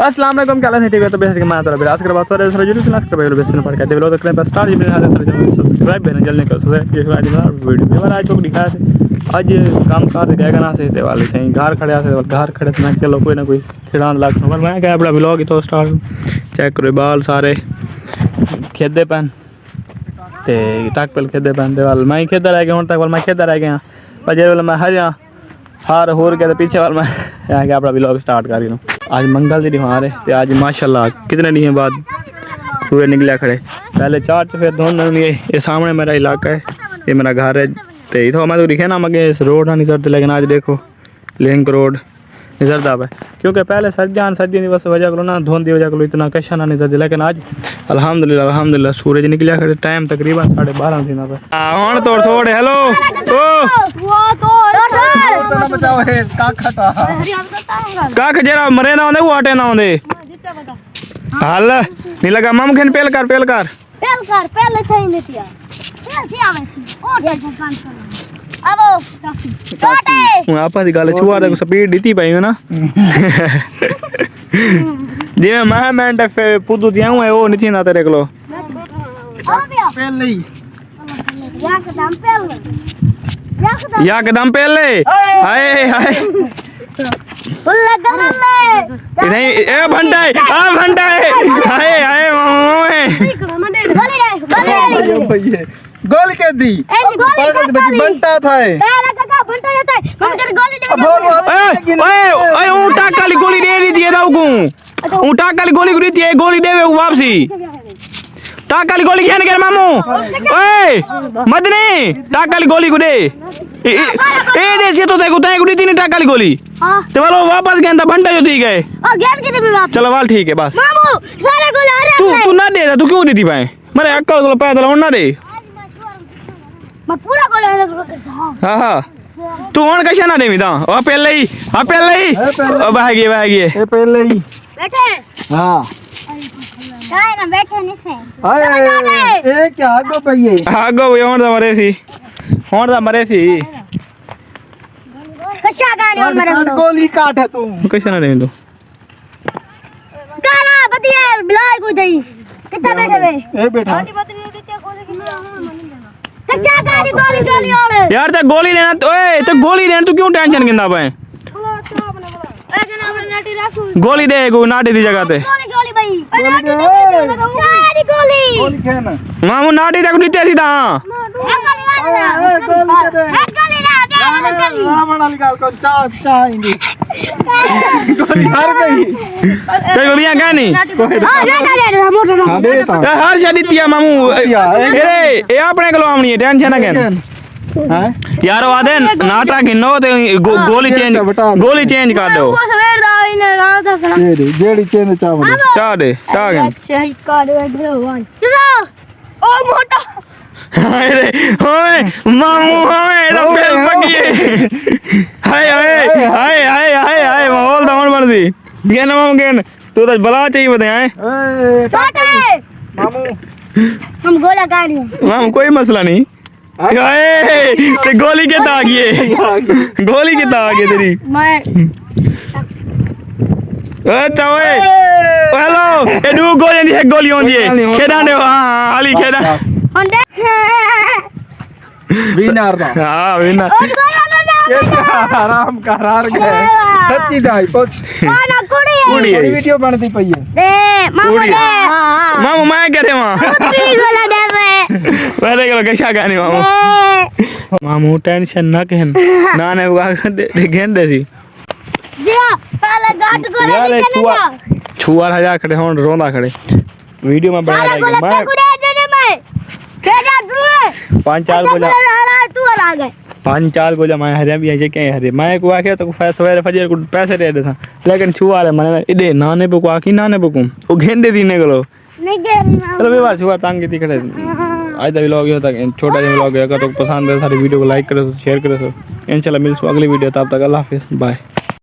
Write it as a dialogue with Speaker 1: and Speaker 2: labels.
Speaker 1: अस्सलाम वालेकुम क्या हाल है ठीक है तो बेहतर के मैं तो बिराज कर बात कर रहा हूं क्लास कर रहा हूं बेसन पर कहते व्लॉग करें पर स्टार जिन हाल सर सब्सक्राइब करना जल्दी कर सके ये आज मेरा वीडियो में आज तो दिखाया थे आज काम कर गया ना से वाले थे घर खड़े से घर खड़े ना चलो कोई ना कोई खिड़ान लाख नंबर मैं क्या अपना व्लॉग तो स्टार्ट चेक करो बाल सारे खेदे पहन ते तक पहले खेदे पहन दे वाल मैं खेदा रह गया हूं तक वाल मैं खेदा रह गया पर जे वाला मैं हरिया हार होर के पीछे वाल मैं यहाँ के अपना व्लॉग स्टार्ट कर रही हूँ। आज मंगल दिन हमारे तो आज माशाल्लाह कितने दिन बाद सूर्य निकला खड़े पहले 4 सफेद धुंध ये सामने मेरा इलाका है ये मेरा घर है तो इधर मैं तो दिखे ना मगे इस रोड ना निजरते लेकिन आज देखो लिंक रोड निजरता है क्योंकि पहले सर्दी की बस वजह करो ना धुंध की वजह करो इतना कशा ना निजरती लेकिन आज अल्हम्दुलिल्लाह सूरज निकलिया खड़े टाइम तकरीबन 12:30 दिन पर हूँ तोड़ थोड़ हेलो काख जरा मरे ना वो हटे ना होंदे हाल नहीं लगा मम पेल कर पहले सही नहीं दिया पेल से आवे सी ओ ढेर अब टोटे आपा दी गल छुआ दे स्पीड दीती पई ना जे मैं मेंट पुदू दिया हूं ओ नहीं ना तेरे को पेल नहीं एकदम पहले हाय हाय नहीं ए भंटा हाय हाय
Speaker 2: गोल के दी बनता था
Speaker 1: ओए ऊटा काली गोली दे दी दिए दाऊ को ऊटा काली गोली दी दिए गोली देवे वापसी टाकाली गोली क्या निकल मामू ओए मदनी टाकाली गोली को दे ए देसी तो देखो तय गुडी तीन टाकाली गोली ते वालो वापस गया था भंटा जो दी गए
Speaker 3: ओ गेम के दे वापस
Speaker 1: चलो वाल ठीक है बस
Speaker 3: मामू सारे गोल आ रहे
Speaker 1: तू ना दे तू क्यों देती भाई मेरे अक्का तो पैदल होना दे
Speaker 3: मैं पूरा गोल
Speaker 1: हां हां तू हुन कैसे ना देवी ता ओ पहले ही ओ भाग गए
Speaker 2: ए पहले ही
Speaker 3: बैठे
Speaker 2: हां
Speaker 3: काय ना बैठे नहीं से
Speaker 2: हाय ए क्या आगो भईए
Speaker 1: आगो हुन दा मरे सी
Speaker 3: कच्चा गाने और मरे
Speaker 2: गोली काट है तू
Speaker 1: कैसे ना देवी तू
Speaker 3: गाना बतिया बिलाई को दई कितना बैठे वे
Speaker 2: ए बेटा
Speaker 3: कच्चा गाने गोली वाले
Speaker 1: यार ते गोली लेना ओए ते गोली लेना तू क्यों टेंशन गिंदा भाई गोली दे गो नाटी दी जगह ते
Speaker 3: गोली भाई गोली
Speaker 2: खेना
Speaker 1: मामू नाटी तक दीते सी ता
Speaker 2: रावण गाल को चाहेंगे गोली हार गई
Speaker 1: ते गोलियां का नहीं
Speaker 2: हां देता
Speaker 1: हर शादी दिया मामू ए अपने को आमनी है टेंशन ना कर हां यार वादे नाटा गिनो ते गोली चेंज कर दो
Speaker 2: जेड़ी चेंज
Speaker 1: चा दे
Speaker 3: ओ मोटा
Speaker 1: अरे ओए मामू ओए तो फेल पकिए हाय माहौल दामन बन दी गेन मामू गेन तू तो बला चाहिए बताए
Speaker 3: छोटे
Speaker 2: मामू
Speaker 3: हम गोला खा रहे
Speaker 1: मामू कोई मसला नहीं ते गोली के तागे तेरी
Speaker 3: मैं
Speaker 1: अच्छा ओए हेलो ए दू गोली दी एक गोली होंदी है खेडा दे हां आली खेडा
Speaker 2: विनर दा
Speaker 1: हां विनर
Speaker 2: आराम करार गए सच्ची दाई पहुंच
Speaker 3: ना कुड़ी
Speaker 2: वीडियो बनती पई है
Speaker 3: दे
Speaker 1: मामू मैं करे मां
Speaker 3: गोला दे
Speaker 1: पहले के कैसा गाने मामू टेंशन ना कहन ना ने दे गेंद दे सी
Speaker 3: पहले गाट गोला
Speaker 1: यार छुआ हजार खड़े हों रोंदा खड़े वीडियो में बना रहा मैं केजा तू 5-4 गोला
Speaker 3: तू आ गए
Speaker 1: 5-4 गोला मैं हरे भी है क्या हरे मैं को आके तो सवेरे फजर को पैसे दे देता लेकिन छुआ रे मैंने इदे नाने बको आकी नाने बको ओ गेंदे दीने गलो
Speaker 3: नहीं गेम
Speaker 1: चलो बेवार छुआ तांग की खड़े आज दा व्लॉग होता छोटा सा व्लॉग है अगर तो पसंद है सारी वीडियो को लाइक करो शेयर करो इंशाल्लाह मिलसू अगली वीडियो तब तक अल्लाह हाफिज़ बाय।